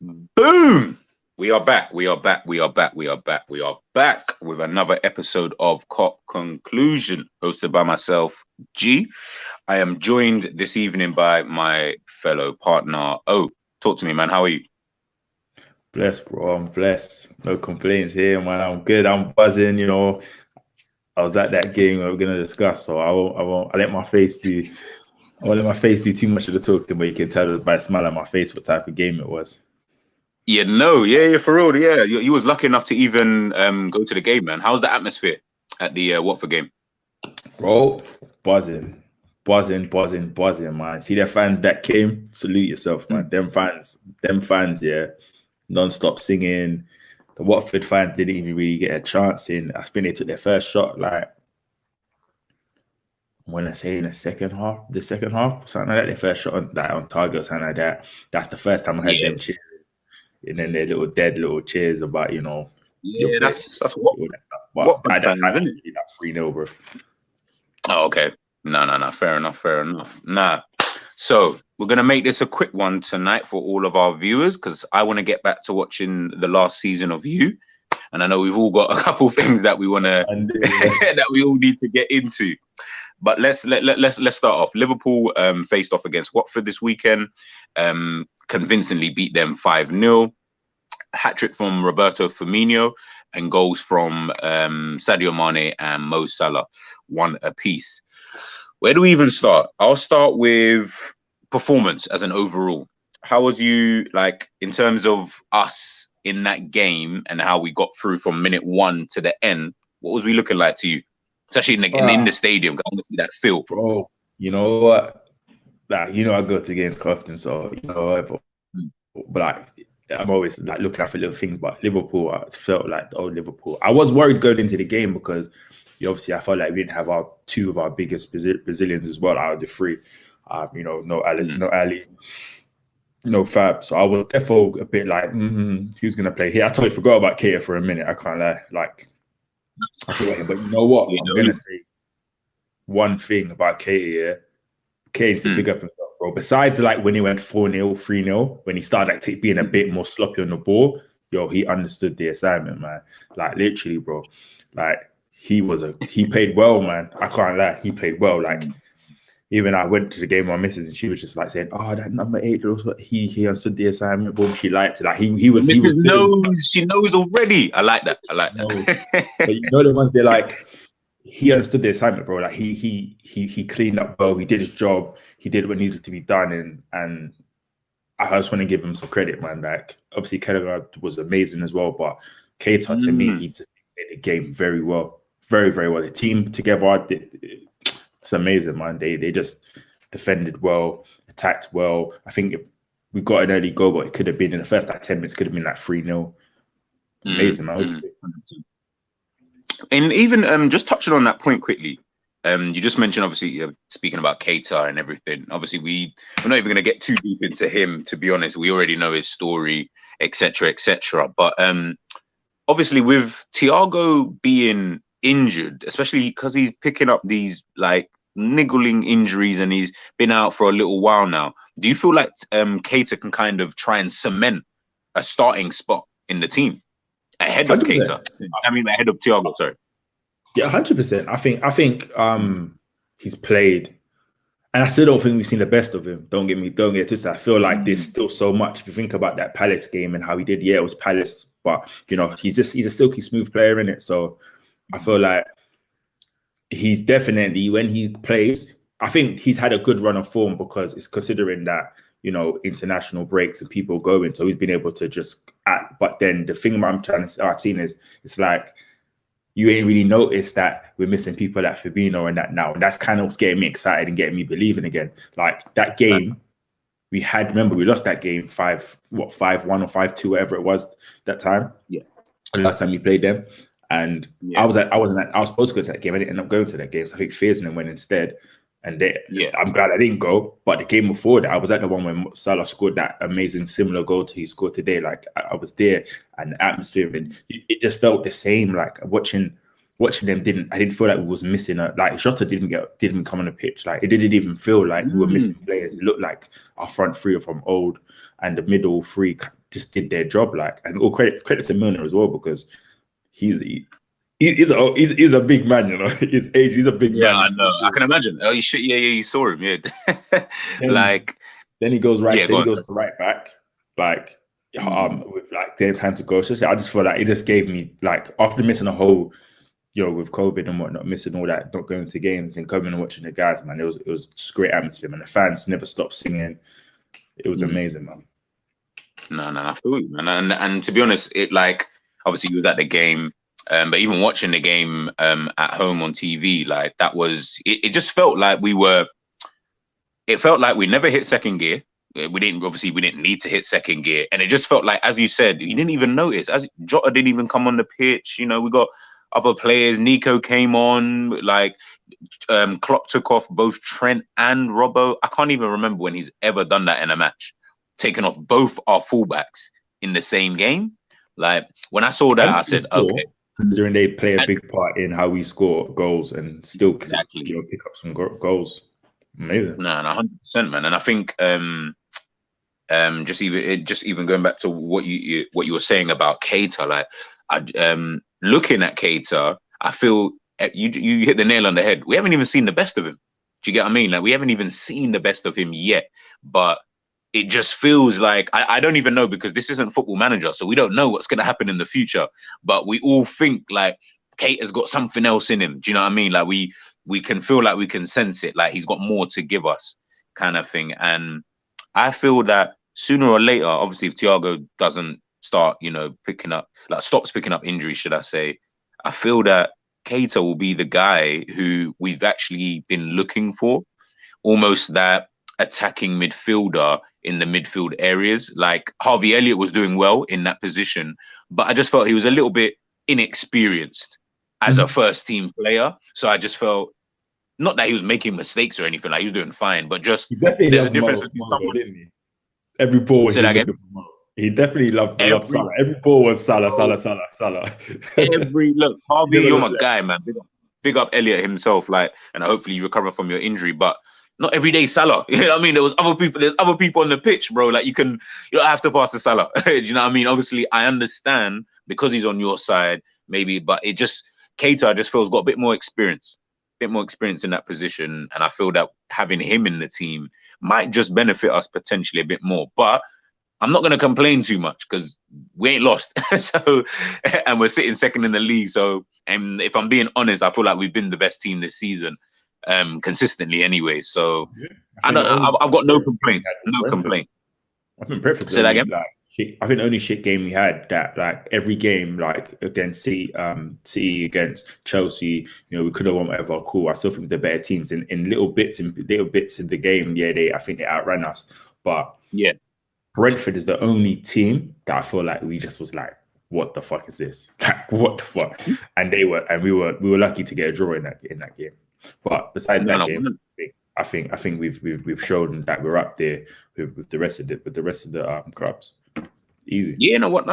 Boom! We are back. We are back. We are back. We are back. We are back with another episode of Kop Conclusion, hosted by myself, G. I am joined this evening by my fellow partner, O. Talk to me, man. How are you? Blessed, bro. I'm blessed. No complaints here, man. I'm good. I'm buzzing. I was at that game we're gonna discuss, so I won't. I let my face do. I won't let my face do too much of the talking, but you can tell by a smile on my face what type of game it was. Yeah, for real. Yeah, you was lucky enough to even go to the game, man. How's the atmosphere at the Watford game? Bro, buzzing, man. See the fans that came. Salute yourself, man. Them fans, yeah, non-stop singing. The Watford fans didn't even really get a chance in. I think they took their first shot, like, when I say in the second half, something like that, their first shot on target or something like that. That's the first time I heard them cheering. And then their little cheers about, Yeah, that's all that stuff. But Watford at that fans, time, isn't it? that's 3-0, bro. Oh, okay. No. Fair enough. Nah. So we're gonna make this a quick one tonight for all of our viewers because I want to get back to watching the last season of You, and I know we've all got a couple things that we wanna that we all need to get into. But let's start off. Liverpool faced off against Watford this weekend. Convincingly beat them 5-0. Hat-trick from Roberto Firmino and goals from Sadio Mane and Mo Salah, one apiece. Where do we even start? I'll start with performance as an overall. How was you, like, in terms of us in that game and how we got through from minute 1 to the end? What was we looking like to you? Especially in the stadium, I want to see that feel. Bro, you know what? Like, I go to games often, so but like, I'm always like looking out for little things. But Liverpool, I felt like the old Liverpool. I was worried going into the game because obviously I felt like we didn't have two of our biggest Brazilians as well out of the three. No Ali, no Fab. So I was therefore a bit like, who's gonna play here? I totally forgot about Keita for a minute. I can't lie. Like, I forgot him. But you know what? I'm gonna say one thing about Keita here. Keita needs to big up himself, bro. Besides, like, when he went 4-0, 3-0, when he started like being a bit more sloppy on the ball, he understood the assignment, man. Like, literally, bro. Like, he played well, man. I can't lie. He played well. Like, even I went to the game with my missus and she was just like saying, "Oh, that number 8, he understood the assignment." Boom, she liked it. Like, he was. She knows already. I like that. But you know the ones they're like, he understood the assignment, bro. Like, he cleaned up well. He did his job. He did what needed to be done, and I just want to give him some credit, man. Like, obviously, Kedegaard was amazing as well, but Keita, to me, he just played the game very well, very, very well. The team together, it's amazing, man. They just defended well, attacked well. I think we got an early goal, but it could have been in the first 10 minutes. Could have been like 3-0. Amazing, man. And even just touching on that point quickly, you just mentioned, obviously, speaking about Keita and everything. Obviously, we're not even going to get too deep into him, to be honest. We already know his story, etc., etc. But obviously, with Thiago being injured, especially because he's picking up these like niggling injuries and he's been out for a little while now, do you feel like Keita can kind of try and cement a starting spot in the team ahead of 100%. Keita? I mean, ahead of Thiago, sorry. Yeah, 100%. I think he's played, and I still don't think we've seen the best of him. Don't get twisted. I feel like there's still so much. If you think about that Palace game and how he did, it was Palace, but he's a silky smooth player in it. So I feel like he's definitely, when he plays, I think he's had a good run of form because it's considering that international breaks and people going, so he's been able to just act. But then the thing I've seen is it's like, you ain't really noticed that we're missing people like Fabinho and that now. And that's kind of what's getting me excited and getting me believing again. Like, that game we lost that game 5-1 or 5-2, whatever it was that time. Yeah. The last time we played them. And I was supposed to go to that game. I didn't end up going to that game. So I think Fearson went instead. And I'm glad I didn't go. But the game before that, I was at the one when Salah scored that amazing similar goal to he scored today. Like, I was there, and the atmosphere, and it just felt the same. Like, watching them, I didn't feel like we was missing. Like, Jota didn't come on the pitch. Like, it didn't even feel like we were missing players. It looked like our front three are from old, and the middle three just did their job. Like, and all credit to Milner as well, because he's a big man, you know. His age, he's a big Yeah, man. I know. I can imagine. Oh, you should. Yeah, you saw him. Yeah, Then, then he goes right. Yeah, Then go he on. goes to right back. Like, with like their time to go. So I just feel like it just gave me, like, after missing a whole, you know, with COVID and whatnot, missing all that, not going to games and coming and watching the guys, man. It was just great atmosphere, man. The fans never stopped singing. It was amazing, man. No, I feel you, man. And to be honest, it, like, obviously you was at the game, but even watching the game at home on TV, like, that was it just felt like it felt like we never hit second gear. We didn't need to hit second gear, and it just felt like, as you said, you didn't even notice. As Jota didn't even come on the pitch. You know, we got other players. Nico came on. Like, Klopp took off both Trent and Robbo. I can't even remember when he's ever done that in a match, taken off both our fullbacks in the same game. Like, when I saw that, I said, okay. Considering they play a big part in how we score goals and still exactly, you know, pick up some goals. Amazing. No, 100%, man. And I think just even going back to what you were saying about Keita, like, looking at Keita, I feel you hit the nail on the head. We haven't even seen the best of him. Do you get what I mean? Like, we haven't even seen the best of him yet. But it just feels like, I don't even know, because this isn't Football Manager, so we don't know what's going to happen in the future. But we all think like Keita's got something else in him. Do you know what I mean? Like, we can feel like we can sense it, like he's got more to give us, kind of thing. And I feel that sooner or later, obviously, if Thiago doesn't start, you know, stops picking up injuries, should I say, I feel that Keita will be the guy who we've actually been looking for, almost that attacking midfielder in the midfield areas. Like, Harvey Elliott was doing well in that position, but I just felt he was a little bit inexperienced as a first team player. So I just felt, not that he was making mistakes or anything, like, he was doing fine, but just there's a difference between someone. Didn't he? Every ball was he definitely loved Salah. Every ball was Salah. Look, Harvey, you're my guy, man. Big up Elliott himself, like, and hopefully you recover from your injury. But not every day Salah. You know what I mean? There's other people on the pitch, bro. Like, you don't have to pass to Salah. Do you know what I mean? Obviously, I understand because he's on your side, maybe, but Keita, I just feel, has got a bit more experience in that position, and I feel that having him in the team might just benefit us potentially a bit more. But I'm not going to complain too much because we ain't lost. So, and we're sitting second in the league. So, and if I'm being honest, I feel like we've been the best team this season, consistently anyway. So, I've got no complaints. No complaint. I think Brentford. Say that again. I think the only shit game we had, that, like, every game, like, against City, against Chelsea, you know, we could have won whatever. Cool. I still think they're better teams in little bits in the game. Yeah, I think they outran us. But yeah, Brentford is the only team that I feel like we just was like, what the fuck is this? Like, what the fuck? And we were lucky to get a draw in that game. But besides that game, I think we've shown that we're up there with the rest of the clubs. Easy. Yeah, you know what?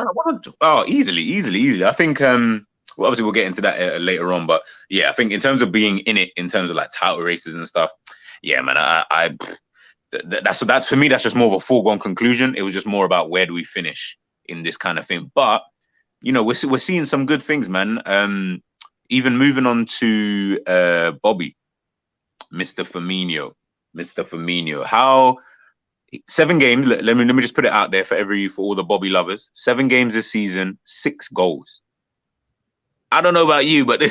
Easily. I think obviously we'll get into that later on, but yeah, I think in terms of being in it, in terms of like title races and stuff, yeah, man, that's for me, that's just more of a foregone conclusion. It was just more about where do we finish in this kind of thing. But you know, we're seeing some good things, man. Even moving on to Bobby, Mr. Firmino. How 7 games? Let me just put it out there for all the Bobby lovers. 7 games this season, 6 goals. I don't know about you, but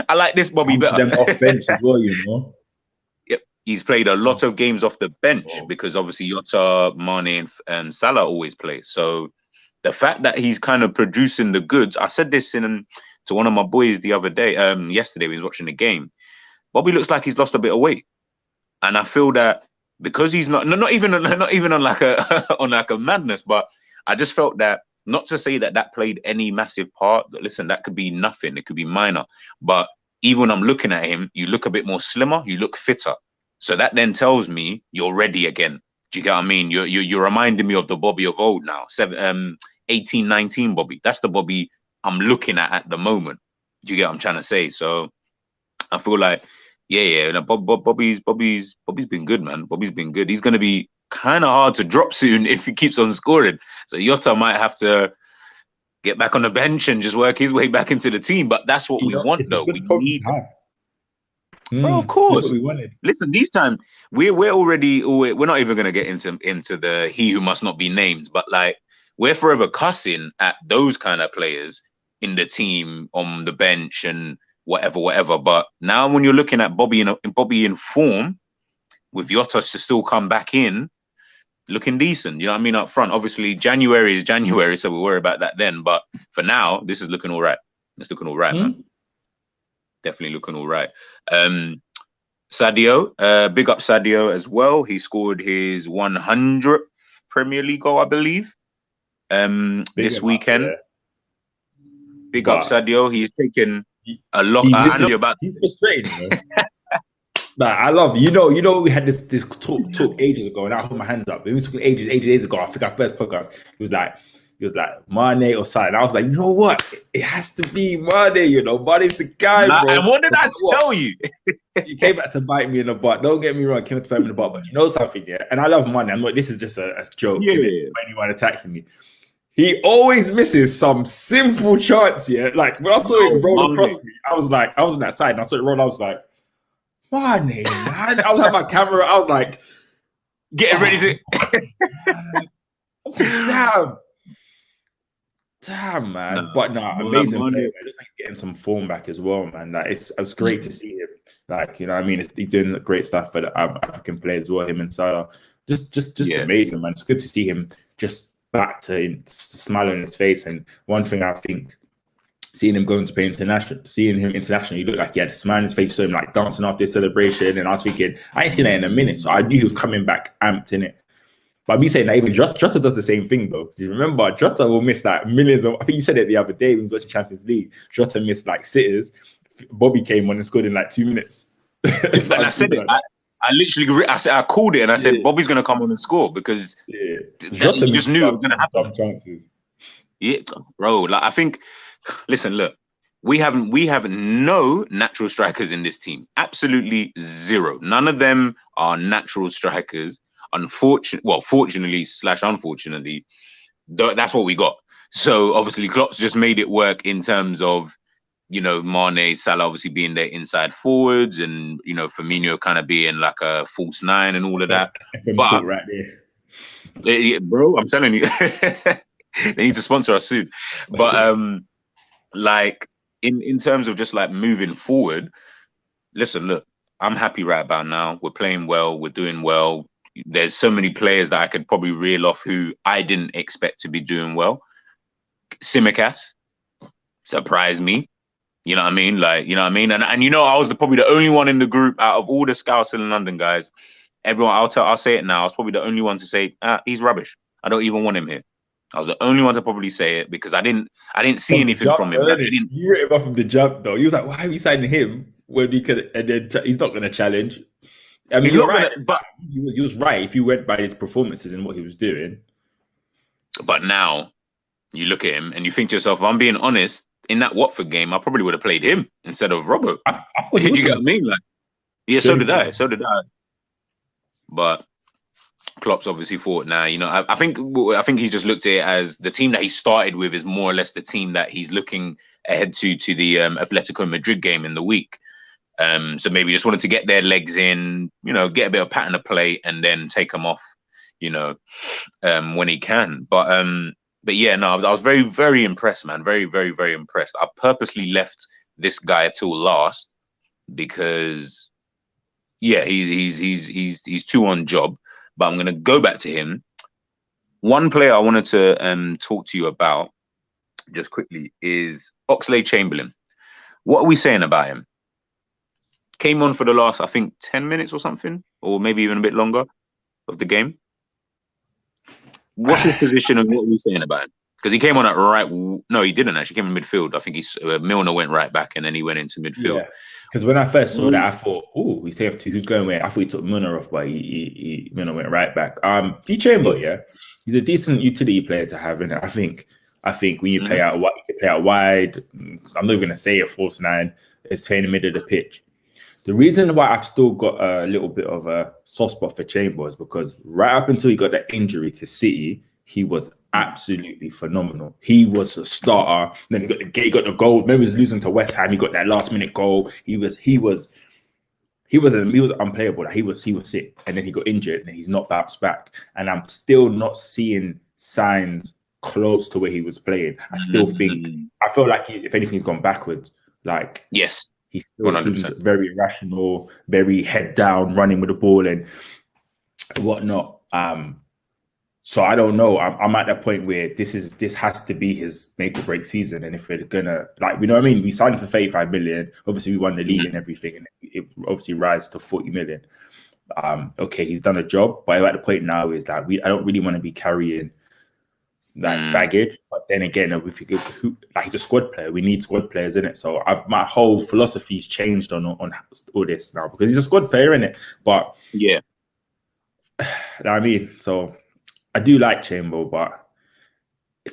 I like this Bobby better. Them off bench as well, you know. Yep, he's played a lot of games off the bench because obviously Jota, Mane, and Salah always play. So the fact that he's kind of producing the goods, I said this to one of my boys the other day, yesterday, we was watching the game. Bobby looks like he's lost a bit of weight, and I feel that because he's not even on like a madness, but I just felt that, not to say that played any massive part. Listen, that could be nothing. It could be minor. But even when I'm looking at him, you look a bit more slimmer. You look fitter. So that then tells me you're ready again. Do you get what I mean? You're reminding me of the Bobby of old now. 18, 19 Bobby. That's the Bobby I'm looking at the moment. Do you get what I'm trying to say? So I feel like, yeah. Bobby's been good, man. Bobby's been good. He's gonna be kind of hard to drop soon if he keeps on scoring. So Jota might have to get back on the bench and just work his way back into the team. But that's what we want, though. We need, bro. Of course, what we wanted. Listen, these times we're not even gonna get into the he who must not be named, but like we're forever cussing at those kind of players in the team, on the bench, and whatever. But now when you're looking at Bobby in form, with Jota to still come back in, looking decent, you know what I mean, up front. Obviously, January is January, so we'll worry about that then. But for now, this is looking all right. It's looking all right, man. Definitely looking all right. Sadio, big up Sadio as well. He scored his 100th Premier League goal, I believe, this weekend. Yeah. Big up Sadio. He's taken a lot. I know you're about to. He's frustrated, Like, I love you know we had this talk ages ago, and I hold my hands up. We were talking ages ago. I think our first podcast, he was like Mane or Salah. And I was like, you know what? It has to be Mane. You know, Mane's the guy, bro. And what did I tell you? He came back to bite me in the butt. Don't get me wrong, he came back to bite me in the butt. But you know something, yeah. And I love Mane. I'm not. This is just a joke. Yeah. For anyone attacking me, he always misses some simple chance. Yeah, like when I saw it roll across me, I was on that side, and I saw it roll. I was like, Mane, man. I was at my camera. I was like, getting ready to. I was like, damn, man. No, but no, amazing player, man. Just like getting some form back as well, man. Like it's great to see him. Like, you know what I mean? He's doing great stuff for the African players as well, him and Salah. Just amazing, man. It's good to see him just back to smile on his face. And one thing I think, seeing him going to play international, he looked like he had a smile on his face, so him like dancing after his celebration. And I was thinking, I ain't seen that in a minute. So I knew he was coming back amped in it. But me saying that, even Jota does the same thing, though. Do you remember? Jota will miss like millions of. I think you said it the other day when he was watching Champions League. Jota missed like sitters. Bobby came on and scored in like 2 minutes. I said it. I literally, I called it and I said Bobby's gonna come on and score because Jota just knew it was gonna happen. Chances. Yeah, bro. Like I think. Listen, look. We have no natural strikers in this team. Absolutely zero. None of them are natural strikers. Fortunately / unfortunately, that's what we got. So obviously Klopp's just made it work in terms of, you know, Mane, Salah obviously being their inside forwards, and you know Firmino kind of being like a false nine and all of that. But right there, bro, I'm telling you, they need to sponsor us soon. But like in terms of just like moving forward, listen, look, I'm happy right about now. We're playing well. We're doing well. There's so many players that I could probably reel off who I didn't expect to be doing well. Tsimikas surprised me. You know what I mean? Like, you know what I mean? And you know, I was probably the only one in the group out of all the Scouts in London guys. Everyone, I'll say it now. I was probably the only one to say, he's rubbish. I don't even want him here. I was the only one to probably say it because I didn't see anything from him. You wrote him off from the jump, though. He was like, why are we signing him when we could? And then he's not going to challenge. I mean, you're right, but he was right if you went by his performances and what he was doing. But now you look at him and you think to yourself, if I'm being honest, in that Watford game, I probably would have played him instead of Robbo. I thought you get what I mean? Like, yeah, so did I. But Klopp's obviously thought, nah, you know, I think he's just looked at it as the team that he started with is more or less the team that he's looking ahead to the Atletico Madrid game in the week. So maybe just wanted to get their legs in, you know, get a bit of pattern of play and then take them off, you know, when he can. But yeah, no, I was very, very impressed, man. Very, very, very impressed. I purposely left this guy till last because, yeah, he's too on job. But I'm gonna go back to him. One player I wanted to talk to you about just quickly is Oxlade-Chamberlain. What are we saying about him? Came on for the last, I think, 10 minutes or something, or maybe even a bit longer of the game. What's his position and what are we saying about him? Because he came on at right. No, he didn't actually. He came in midfield. I think Milner went right back and then he went into midfield. Yeah. Because when I first saw that, I thought, oh, he's taking to who's going where? I thought he took Milner off, but Milner went right back. Chamber, yeah, he's a decent utility player to have in it. I think when you play out wide, I'm not even going to say a false nine. It's playing in the middle of the pitch. The reason why I've still got a little bit of a soft spot for Chamber is because right up until he got that injury to City, he was absolutely phenomenal. He was a starter. Then he got the goal. Maybe he was losing to West Ham. He got that last minute goal. He was unplayable. Like he was sick, and then he got injured, and he's not bounced back. And I'm still not seeing signs close to where he was playing. I still think I feel like if anything, he's gone backwards. Like yes. He still 100%. Seems very rational, very head down, running with the ball and whatnot. So I don't know. I'm at that point where this has to be his make or break season. And if we're gonna, like, you know what I mean? We signed for 35 million. Obviously, we won the league and everything, and it obviously rises to 40 million. Okay, he's done a job, but at the point now is that I don't really want to be carrying baggage. But then again, if you he's a squad player, we need squad players in it. So my whole philosophy's changed on all this now because he's a squad player in it. But yeah, you know what I mean. So I do like Chamber, but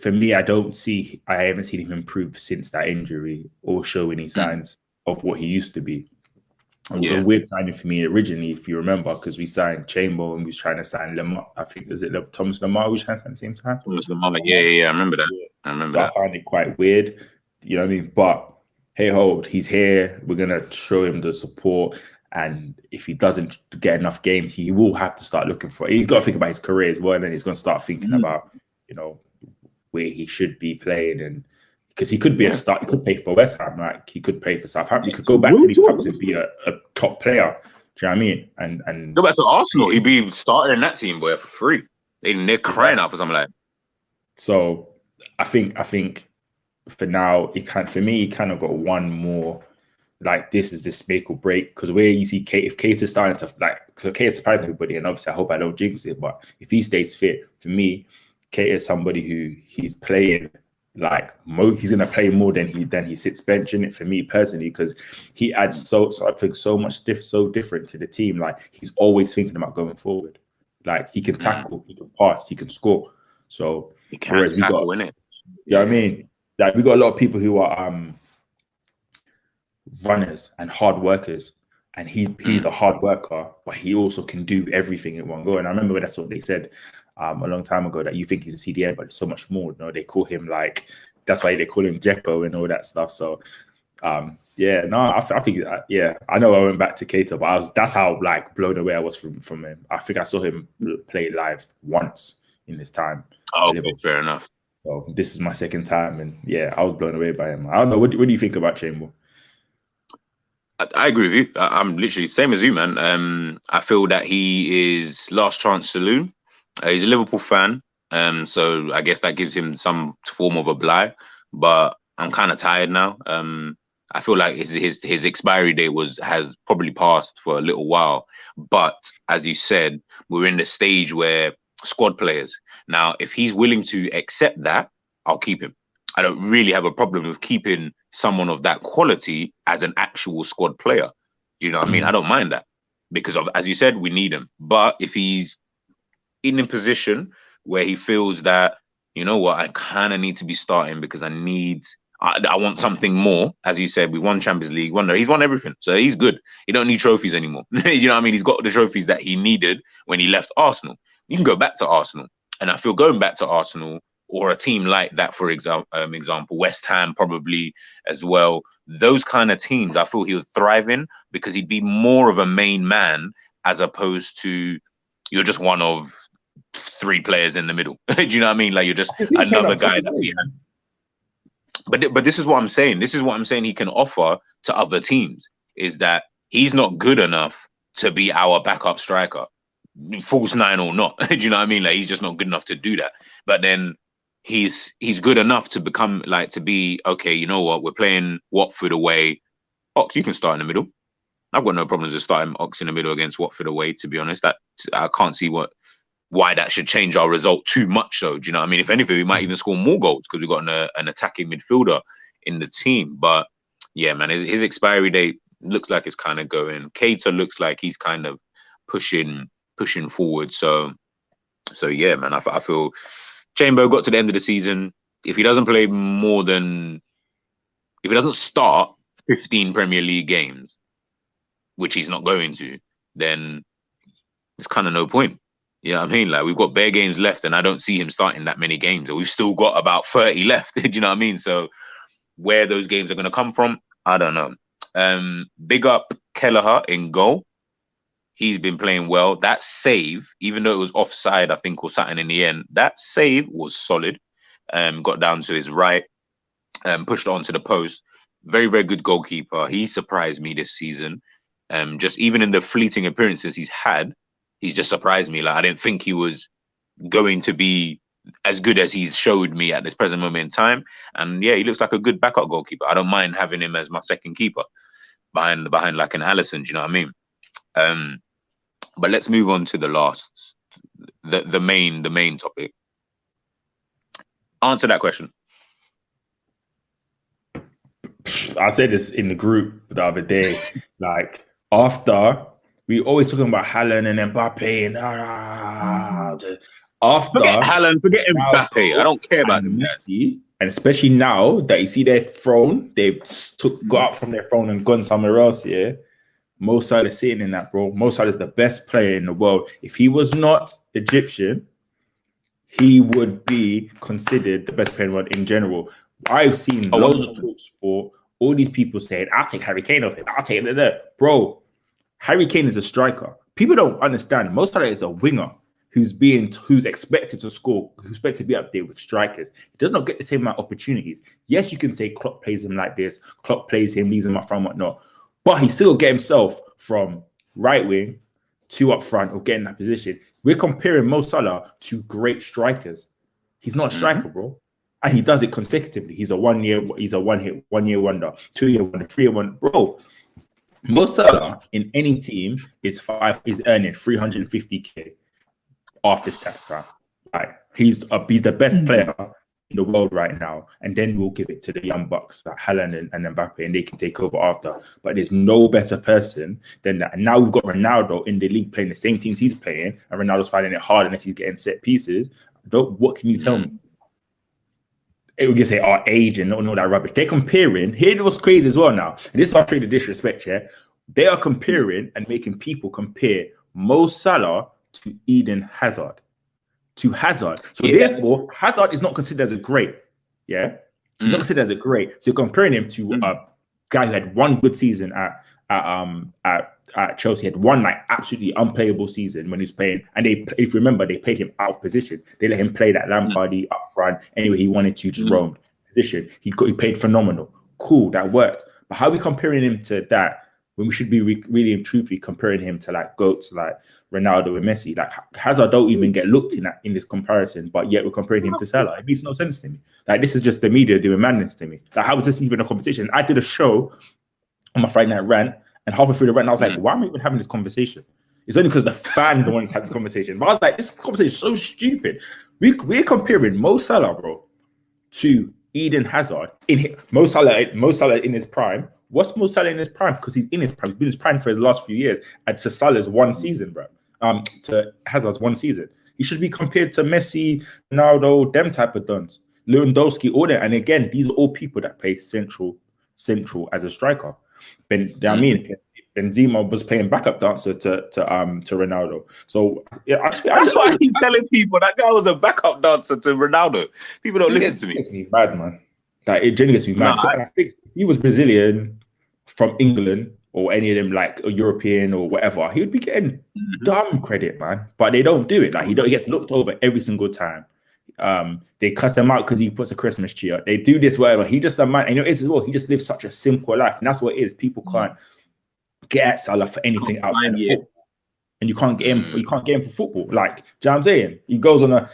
for me, I haven't seen him improve since that injury or show any signs of what he used to be. It was a weird signing for me originally, if you remember, because we signed Chamber and we was trying to sign Lamar. I think Thomas Lamar we was trying to sign at the same time. Thomas Lamar, yeah, I remember that. I found it quite weird, you know what I mean? But hey ho, he's here. We're gonna show him the support, and if he doesn't get enough games, he will have to start looking for it. He's got to think about his career as well, and then he's gonna start thinking about, you know, where he should be playing, and because he could be a start, he could play for West Ham, like he could play for Southampton, he could go back to these clubs and be a top player. Do you know what I mean? And go back to Arsenal, he'd be starting in that team, boy, for free. They're crying out for something like that. So I think for now, he kind of got one more. Like this is this make or break, because where you see Kate, if Kate is starting to so Kate is surprising everybody, and obviously I hope I don't jinx it, but if he stays fit, for me, Kate is somebody who he's playing. He's gonna play more than he sits bench in it for me personally, because he adds so much different to the team. Like he's always thinking about going forward. Like he can tackle, he can pass, he can score. So he can tackle in it. You know what I mean? Like we got a lot of people who are runners and hard workers, and he's a hard worker, but he also can do everything in one go. And I remember that's what they said a long time ago, that you think he's a CDM, but so much more. You know, they call him that's why they call him Jekko and all that stuff. So I think I know I went back to Keita, but that's how blown away I was from him. I think I saw him play live once in his time. Oh, okay, fair enough. So this is my second time, and I was blown away by him. I don't know, what do you think about Chamber? I agree with you. I'm literally same as you, man. I feel that he is last chance saloon. He's a Liverpool fan, so I guess that gives him some form of a bly. But I'm kind of tired now. I feel like his expiry date has probably passed for a little while. But as you said, we're in the stage where squad players. Now, if he's willing to accept that, I'll keep him. I don't really have a problem with keeping someone of that quality as an actual squad player. Do you know what I mean? I don't mind that because as you said, we need him. But if he's in a position where he feels that, you know what, I kind of need to be starting because I want something more. As you said, we won Champions League, he's won everything. So he's good. He don't need trophies anymore. You know what I mean? He's got the trophies that he needed when he left Arsenal. You can go back to Arsenal. And I feel going back to Arsenal or a team like that, for example, West Ham probably as well, those kind of teams, I feel he would thrive in because he'd be more of a main man as opposed to you're just one of 3 players in the middle. Do you know what I mean? Like you're just another guy that we had. But this is what I'm saying. This is what I'm saying he can offer to other teams is that he's not good enough to be our backup striker, false 9 or not. Do you know what I mean? Like he's just not good enough to do that. But then he's good enough to become to be, okay, you know what? We're playing Watford away. Ox, you can start in the middle. I've got no problems with starting Ox in the middle against Watford away, to be honest. That I can't see why that should change our result too much. So, do you know what I mean? If anything, we might even score more goals because we've got an attacking midfielder in the team. But yeah, man, his expiry date looks like it's kind of going. Keita looks like he's kind of pushing forward. So yeah, man, I feel Chamber got to the end of the season. If he doesn't start 15 Premier League games, which he's not going to, then it's kind of no point. You know what I mean? Like, we've got bare games left, and I don't see him starting that many games. And we've still got about 30 left. Do you know what I mean? So where those games are going to come from, I don't know. Big up Kelleher in goal. He's been playing well. That save, even though it was offside, I think, or something in the end, that save was solid. Got down to his right, pushed it onto the post. Very, very good goalkeeper. He surprised me this season. Just even in the fleeting appearances he's had, he's just surprised me. Like, I didn't think he was going to be as good as he's showed me at this present moment in time. And yeah, he looks like a good backup goalkeeper. I don't mind having him as my second keeper behind like an Alisson. Do you know what I mean? But let's move on to the last, the main topic. Answer that question. I said this in the group the other day. Like, after we always talking about Haaland and Mbappe and after forget Haaland, forget Mbappe. I don't care about them guys. And especially now that you see their throne, they've got up from their throne and gone somewhere else. Yeah, Mo Salah is sitting in that, bro. Mo Salah is the best player in the world. If he was not Egyptian, he would be considered the best player in the world in general. I've seen loads of talk sport, all these people saying, I'll take Harry Kane off it. I'll take it. Bro, Harry Kane is a striker. People don't understand. Mo Salah is a winger who's expected to score, who's expected to be up there with strikers. He does not get the same amount of opportunities. Yes, you can say Klopp plays him like this. Klopp plays him, leaves him up front, whatnot. But he still get himself from right wing to up front or get in that position. We're comparing Mo Salah to great strikers. He's not a striker, bro. And he does it consecutively. He's a one year wonder, 2 year wonder, 3 year wonder. Bro, Mo Salah in any team is earning 350k after tax, right? Like, he's the best player in the world right now, and then we'll give it to the young bucks like Haaland and Mbappe, and they can take over after. But there's no better person than that. And now we've got Ronaldo in the league playing the same teams he's playing, and Ronaldo's finding it hard unless he's getting set pieces. What can you tell me? It would just say our age and all that rubbish. They're comparing. Here what's crazy as well now. And this is our trade of disrespect, yeah. They are comparing and making people compare Mo Salah to Eden Hazard. So therefore, Hazard is not considered as a great. Yeah. He's not considered as a great. So you're comparing him to a guy who had one good season at Chelsea, had one like absolutely unplayable season when he was playing. And if you remember, they played him out of position. They let him play that Lampardy up front anyway he wanted to, just roam position. He played phenomenal. Cool, that worked. But how are we comparing him to that when we should be really and truthfully comparing him to like GOATs like Ronaldo and Messi? Like, Hazard don't even get looked in this comparison, but yet we're comparing him to Salah. It makes no sense to me. Like, this is just the media doing madness to me. Like, how is this even a competition? I did a show on my Friday night rant, and halfway through the rant, I was like, why am I even having this conversation? It's only because the fans don't want to have this conversation. But I was like, this conversation is so stupid. We're comparing Mo Salah, bro, to Eden Hazard. Mo Salah in his prime. What's Mo Salah in his prime? Because he's in his prime. He's been in his prime for the last few years. And to Salah's one season, bro. To Hazard's one season. He should be compared to Messi, Ronaldo, them type of duns. Lewandowski, all that. And again, these are all people that play central as a striker. Benzema was playing backup dancer to Ronaldo. So yeah, that's why he's telling people that guy was a backup dancer to Ronaldo. People don't listen to me. It gets me mad, man. Like, it genuinely gets me mad. So I think if he was Brazilian from England or any of them, like a European or whatever, he would be getting dumb credit, man. But they don't do it. Like, he gets looked over every single time. They cuss him out because he puts a Christmas tree up. They do this, whatever. He just a man, and as well, he just lives such a simple life, and that's what it is. People can't get at Salah for anything outside of football, and you can't get him for football. Like, do you know what I'm saying? He goes on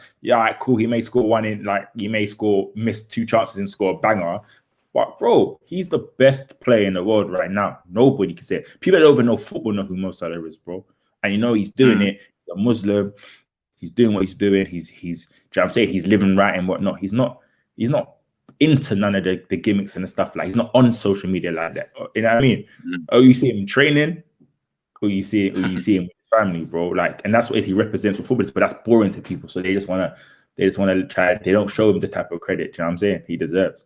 cool. He may score miss 2 chances and score a banger. But bro, he's the best player in the world right now. Nobody can say it. People that don't even know football know who Mo Salah is, bro. And he's doing it. He's a Muslim. He's doing what he's doing. He's you know what I'm saying? He's living right and whatnot. He's not into none of the gimmicks and the stuff. Like, he's not on social media like that. You know what I mean? Oh, you see him training, or you see him with his family, bro. Like, and that's what he represents for football. But that's boring to people. So they just wanna try. They don't show him the type of credit, you know what I'm saying, he deserves.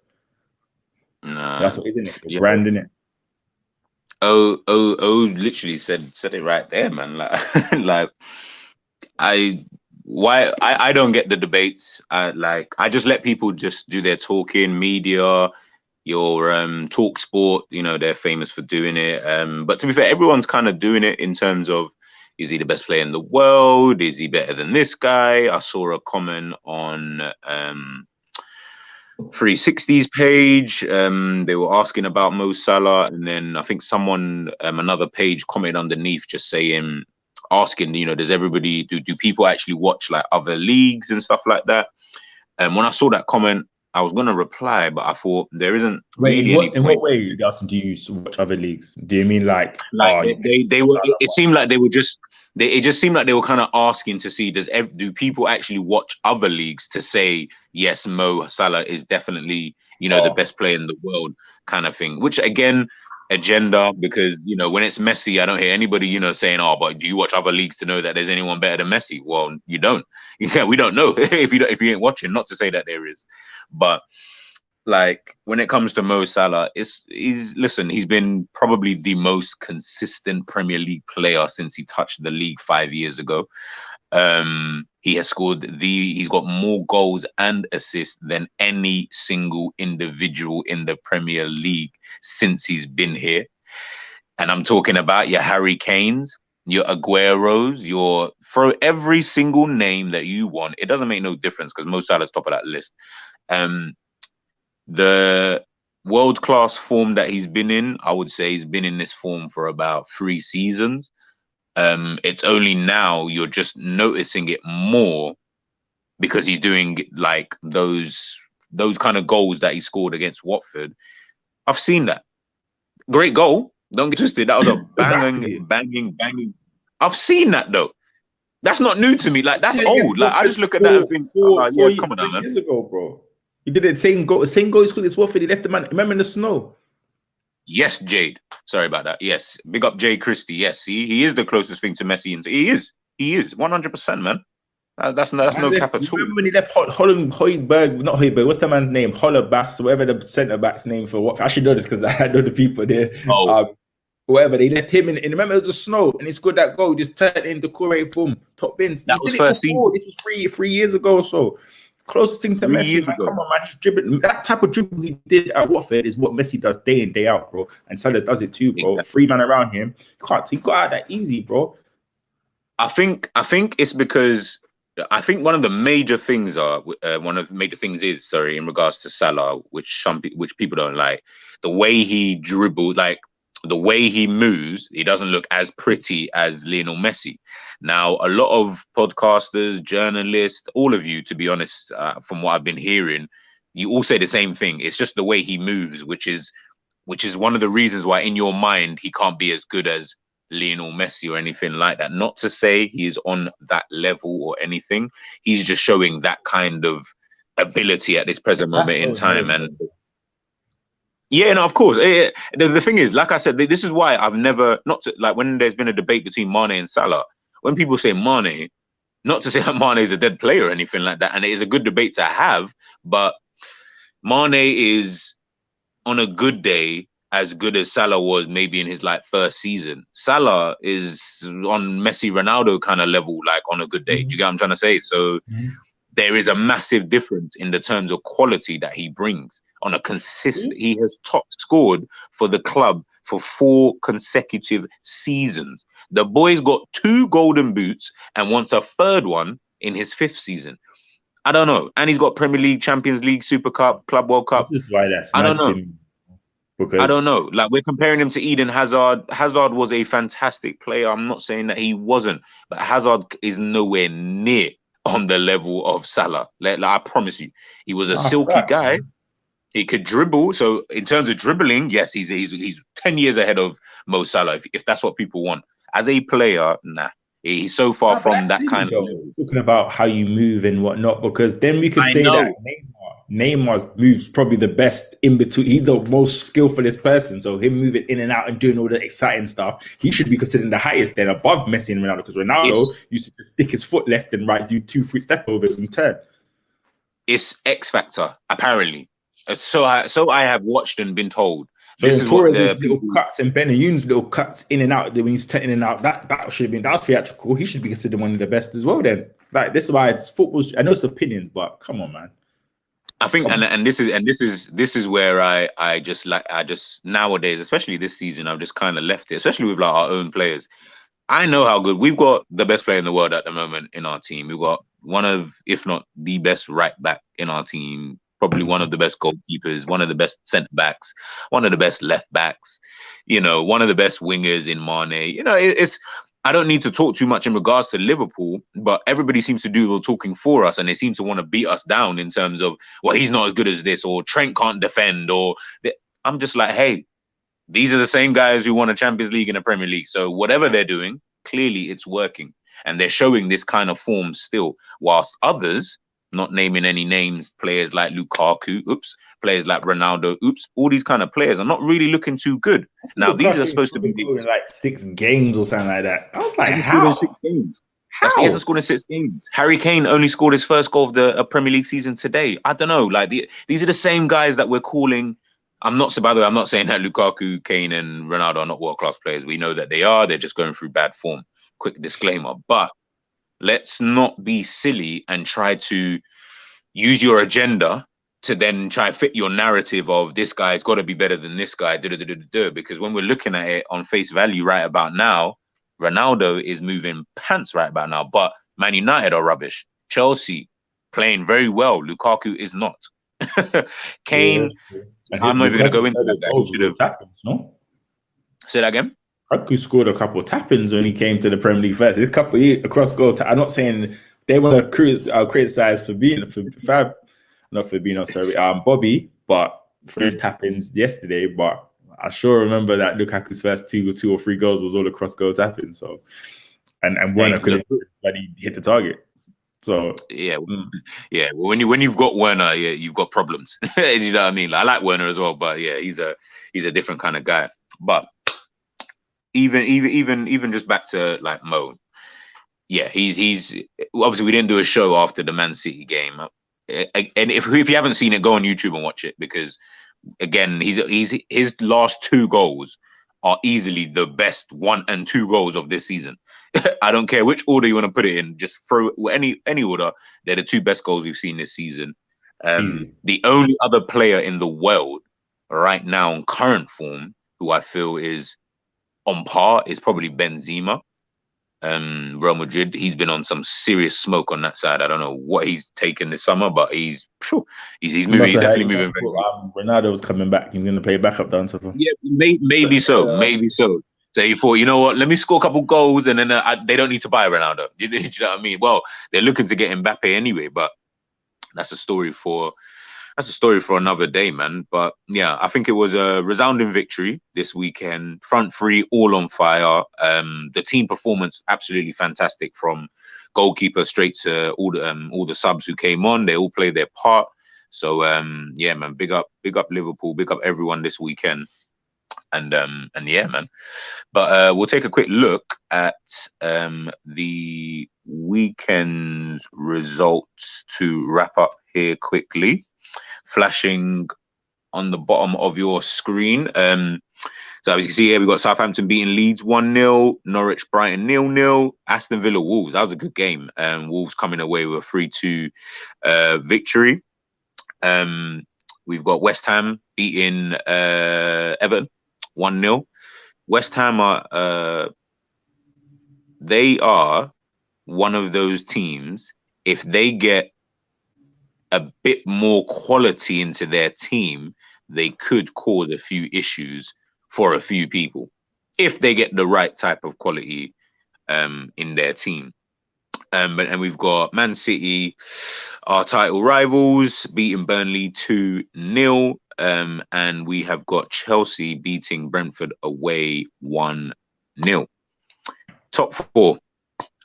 That's what, isn't it? The brand, isn't it? Literally said it right there, man. Like, like I don't get the debates. I just let people just do their talking, media, your talk sport, they're famous for doing it. But to be fair, everyone's kind of doing it in terms of, is he the best player in the world? Is he better than this guy? I saw a comment on 360's page. They were asking about Mo Salah, and then I think someone, another page, commented underneath just saying, asking, does everybody, do people actually watch like other leagues and stuff like that? And when I saw that comment, I was going to reply, but I thought there isn't really any point. In what way, Justin, do you watch other leagues? Do you mean like they were? It seemed like they were just. It just seemed like they were kind of asking to see, do people actually watch other leagues to say, yes, Mo Salah is definitely, the best player in the world, kind of thing. Which again, agenda, because when it's Messi, I don't hear anybody saying, oh, but do you watch other leagues to know that there's anyone better than Messi? Well, you don't. Yeah, we don't know if you ain't watching. Not to say that there is, but like when it comes to Mo Salah, he's been probably the most consistent Premier League player since he touched the league 5 years ago. He has he's got more goals and assists than any single individual in the Premier League since he's been here. And I'm talking about your Harry Kanes, your Agueros, throw every single name that you want. It doesn't make no difference because Mo Salah's top of that list. The world-class form that he's been in, I would say he's been in this form for about 3 seasons. It's only now you're just noticing it more because he's doing like those kind of goals that he scored against Watford. I've seen that. Great goal. Don't get twisted. That was a banging. I've seen that though. That's not new to me. Like that's old. Like I just look at that and think, come on, man. Years ago, bro. He did it same goal he scored against Watford. He left the man. Remember in the snow? Yes, Jade. Sorry about that. Yes, big up Jay Christie. Yes, he is the closest thing to Messi, and he is 100%, man. That's no cap at all. Remember when he left Hoiberg? Not Hoiberg. What's the man's name? Hollerbass, whatever the centre back's name for what? I should know this because I know the people there. Whatever, they left him in. Remember, it was the snow, and he scored that goal. Just turned into correct form, top bins. That was first season. This was three years ago or so. Closest thing to Messi, man. Come on, man. He's dribbling. That type of dribble he did at Watford is what Messi does day in, day out, bro. And Salah does it too, bro. Exactly. 3 man around him. He got out that easy, bro. I think it's because I think one of the major things is in regards to Salah, which people don't like, the way he dribbled, like the way he moves, he doesn't look as pretty as Lionel Messi. Now, a lot of podcasters, journalists, all of you, to be honest, from what I've been hearing, you all say the same thing. It's just the way he moves, which is one of the reasons why in your mind he can't be as good as Lionel Messi or anything like that. Not to say he's on that level or anything. He's just showing that kind of ability at this present moment in time. And yeah, no, of course. The thing is, like I said, this is why I've never, when there's been a debate between Mane and Salah, when people say Mane, not to say that Mane is a dead player or anything like that, and it is a good debate to have, but Mane is, on a good day, as good as Salah was maybe in his first season. Salah is on Messi, Ronaldo kind of level, like on a good day. Do you get what I'm trying to say? So there is a massive difference in the terms of quality that he brings on a consistent. He has top scored for the club for 4 consecutive seasons. The boy's got 2 golden boots and wants a 3rd one in his 5th season. I don't know. And he's got Premier League, Champions League, Super Cup, Club World Cup. This is why that's I don't know. Because I don't know. Like, we're comparing him to Eden Hazard. Hazard was a fantastic player. I'm not saying that he wasn't, but Hazard is nowhere near on the level of Salah. Like I promise you, he was a silky guy. Man. He could dribble. So in terms of dribbling, yes, he's 10 years ahead of Mo Salah. If that's what people want. As a player, nah. He's so far from that kind of level. Talking about how you move and whatnot, because then we could say that Neymar's moves probably the best in between. He's the most skillfulest person. So him moving in and out and doing all the exciting stuff, he should be considered the highest then above Messi and Ronaldo, because Ronaldo used to stick his foot left and right, do 2 free step overs and turn. It's X Factor, apparently. So I have watched and been told this So is what Torres' the little people. cuts and Benayoun's little cuts in and out, when he's in and out, that should have been, that was theatrical. He should be considered one of the best as well then. Like, this is why it's football. I know it's opinions, but come on, man. I think, Come on. and this is where I just nowadays, especially this season, I've just kind of left it, especially with like our own players. I know how good we've got the best player in the world at the moment in our team. We've got one of, if not the best right back in our team, probably one of the best goalkeepers, one of the best centre backs, one of the best left backs, one of the best wingers in Mane. It's I don't need to talk too much in regards to Liverpool, but everybody seems to do the talking for us, and they seem to want to beat us down in terms of, well, he's not as good as this, or Trent can't defend, I'm just like, hey, these are the same guys who won a Champions League and a Premier League. So whatever they're doing, clearly it's working. And they're showing this kind of form still. Whilst others, not naming any names, players like Lukaku, players like Ronaldo, all these kind of players are not really looking too good. Now, these are supposed to be in like 6 games or something like that. I was like, he how? In 6 games. How? He hasn't scored in 6 games. Harry Kane only scored his first goal of the Premier League season today. I don't know. Like these are the same guys that we're calling. By the way, I'm not saying that Lukaku, Kane, and Ronaldo are not world-class players. We know that they are. They're just going through bad form. Quick disclaimer. But let's not be silly and try to use your agenda to then try and fit your narrative of this guy's got to be better than this guy. Because when we're looking at it on face value right about now, Ronaldo is moving pants right about now. But Man United are rubbish. Chelsea playing very well. Lukaku is not. Kane... Yeah. I'm not even going to go into that. He should have. No? Say that again. Lukaku scored a couple of tap-ins when he came to the Premier League first. It's a couple of across goal. I'm not saying they want to criticize Bobby, but for his tap-ins yesterday. But I sure remember that Lukaku's first 2 or 3 goals was all across goal tap-ins. So, and Werner couldn't hit the target. So yeah. When you've got Werner, you've got problems. You know what I mean? Like, I like Werner as well, but yeah, he's a different kind of guy. But even just back to like Mo, yeah, he's obviously, we didn't do a show after the Man City game, and if you haven't seen it, go on YouTube and watch it, because again, his last 2 goals are easily the best 1 and 2 goals of this season. I don't care which order you want to put it in. Just throw any order. They're the 2 best goals we've seen this season. The only other player in the world right now in current form who I feel is on par is probably Benzema. Real Madrid, he's been on some serious smoke on that side. I don't know what he's taken this summer, but he's moving. He's definitely moving. Ronaldo was coming back. He's going to play backup dancer for. Yeah, maybe so. So he thought, you know what? Let me score a couple goals, and then they don't need to buy Ronaldo. Do you know what I mean? Well, they're looking to get Mbappe anyway, but that's a story for another day, man. But yeah, I think it was a resounding victory this weekend. Front 3 all on fire. The team performance absolutely fantastic, from goalkeeper straight to all the subs who came on. They all played their part. So yeah, man, big up Liverpool, big up everyone this weekend. And yeah, man. But we'll take a quick look at the weekend's results to wrap up here quickly. Flashing on the bottom of your screen. So as you can see here, we've got Southampton beating Leeds 1-0, Norwich Brighton 0-0, Aston Villa Wolves. That was a good game. Wolves coming away with a 3-2 victory. We've got West Ham beating Everton 1-0. West Ham they are one of those teams, if they get a bit more quality into their team, they could cause a few issues for a few people if they get the right type of quality in their team. And we've got Man City, our title rivals, beating Burnley 2-0. And we have got Chelsea beating Brentford away 1-0. Top 4.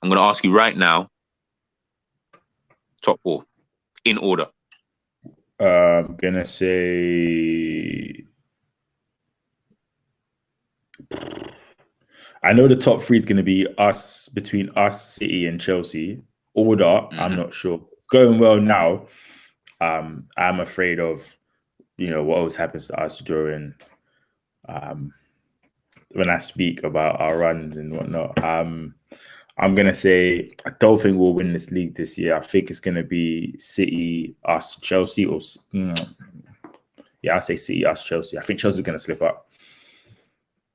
I'm going to ask you right now. Top 4 in order. I'm going to say... I know the top 3 is going to be between us, City, and Chelsea. Order, I'm not sure. It's going well now. I'm afraid of, what always happens to us during when I speak about our runs and whatnot. I'm gonna say I don't think we'll win this league this year. I think it's gonna be City, us, Chelsea, or I'll say City, us, Chelsea. I think Chelsea's gonna slip up. I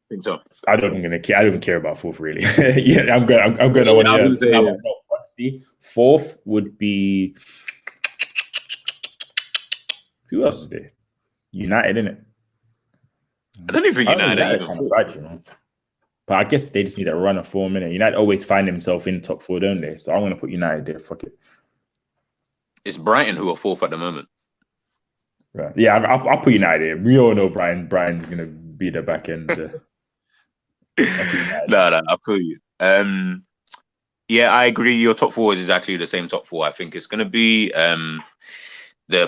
think so. I don't even care about fourth really. Yeah, I'm going to one of the honestly, fourth would be who else is there? United, isn't it? I don't even think United are even kind of bad, you know. But I guess they just need a run of 4 minutes. United always find themselves in top four, don't they? So I'm going to put United there. Fuck it. It's Brighton who are fourth at the moment. Right. Yeah, I'll put United there. We all know Brian's going to be the back end. No, I feel you. Yeah, I agree. Your top four is exactly the same top four. I think it's going to be the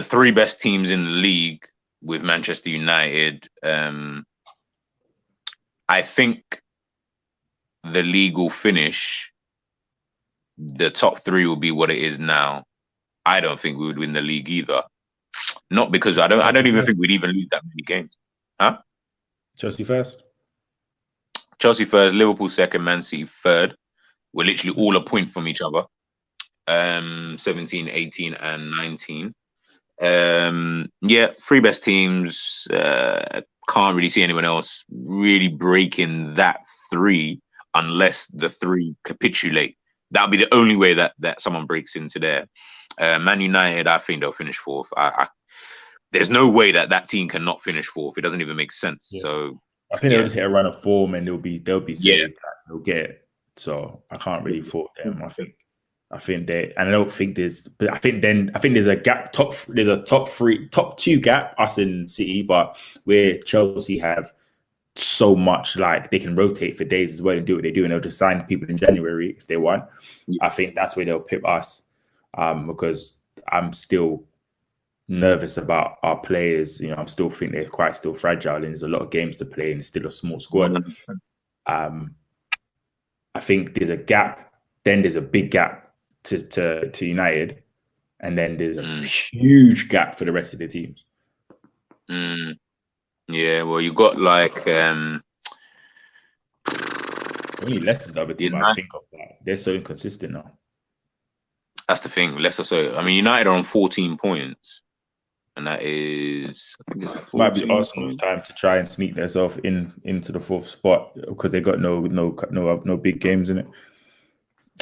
three best teams in the league with Manchester United. I think the league will finish. The top three will be what it is now. I don't think we would win the league either. Not because I don't even think we'd even lose that many games. Huh? Chelsea first. Chelsea first, Liverpool second, Man City third. We're literally all a point from each other. 17, 18, and 19. Yeah, three best teams. Can't really see anyone else really breaking that three unless the three capitulate. That'll be the only way that someone breaks into there. Man United, I think they'll finish fourth. There's no way that team cannot finish fourth. It doesn't even make sense. Yeah. So I think they'll just hit a run of form and they'll be saved. Yeah. They'll get it. So I can't really fault them. I think they, and I don't think there's. But I think there's a gap. There's a top two gap. Us in City, but where Chelsea have so much, like they can rotate for days as well and do what they do, and they'll just sign people in January if they want. I think that's where they'll pip us, because I'm still nervous about our players. You know, I'm still think they're quite still fragile, and there's a lot of games to play, and still a small squad. I think there's a gap. Then there's a big gap to United, and then there's a huge gap for the rest of the teams. Yeah, well, you got like only Leicester's the other team I think of. Like, they're so inconsistent now. That's the thing. Leicester. So I mean, United are on 14 points, and that is I think it's might be Arsenal's time to try and sneak themselves into the fourth spot because they got no big games in it.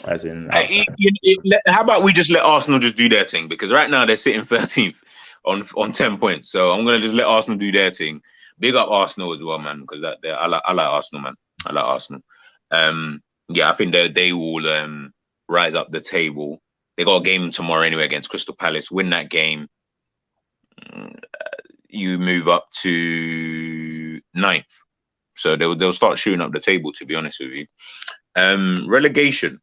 As in, how about we just let Arsenal just do their thing, because right now they're sitting 13th on 10 points. So I'm gonna just let Arsenal do their thing. Big up Arsenal as well, man, because I like Arsenal, man. I like Arsenal. Yeah, I think they will rise up the table. They got a game tomorrow anyway against Crystal Palace. Win that game, you move up to 9th. So they'll start shooting up the table, to be honest with you. Relegation.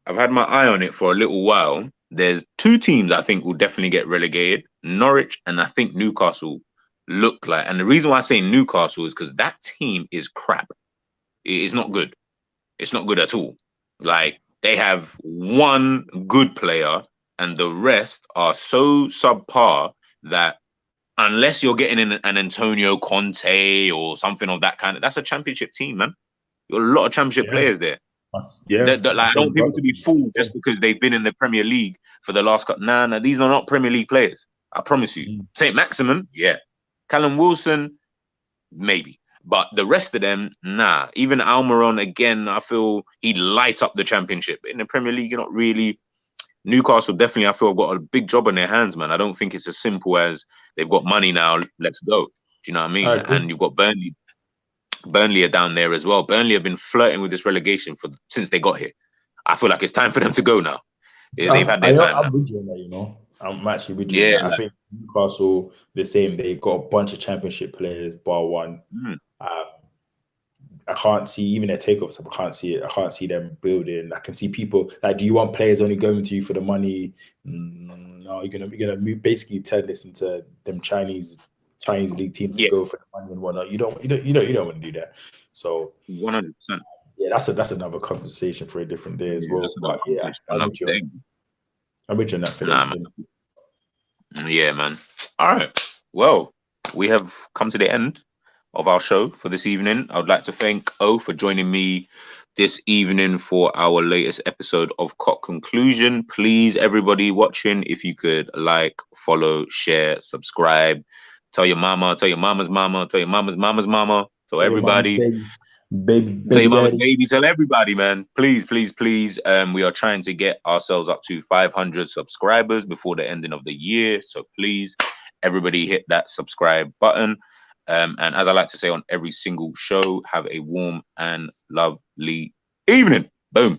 I've had my eye on it for a little while. There's two teams I think will definitely get relegated. Norwich and I think Newcastle look like. And the reason why I say Newcastle is because that team is crap. It is not good. It's not good at all. Like, they have one good player and the rest are so subpar that unless you're getting in an Antonio Conte or something of that kind, that's a championship team, man. You've got a lot of championship players there. I don't want people to be fooled just because they've been in the Premier League for the last couple. Nah, these are not Premier League players. I promise you. St. Maximin, yeah. Callum Wilson, maybe. But the rest of them, nah. Even Almiron, again, I feel he'd light up the championship. In the Premier League, you're not really. Newcastle definitely, I feel, have got a big job on their hands, man. I don't think it's as simple as they've got money now, let's go. Do you know what I mean? And you've got Burnley. Burnley are down there as well. Burnley have been flirting with this relegation since they got here. I feel like it's time for them to go now. They've had their time. I'm with you on that, you know. I'm actually with you. Yeah, I think Newcastle the same. They got a bunch of championship players, bar one. I can't see even their takeoffs. I can't see it. I can't see them building. I can see people like, do you want players only going to you for the money? No, you're gonna basically turn this into them Chinese league teams to go for the money and whatnot. You don't want to do that. So 100%. Yeah, that's another conversation for a different day as well. But yeah, I'm with you on that. Yeah, man. All right. Well, we have come to the end of our show for this evening. I would like to thank O for joining me this evening for our latest episode of Kop Conclusion. Please, everybody watching, if you could like, follow, share, subscribe, tell your mama, tell your mama's mama, tell your mama's mama's mama, tell Your mom's everybody. baby Tell your mama's daddy. baby, tell everybody, man. Please, please, please. We are trying to get ourselves up to 500 subscribers before the ending of the year. So please, everybody hit that subscribe button. And as I like to say on every single show, have a warm and lovely evening. Boom.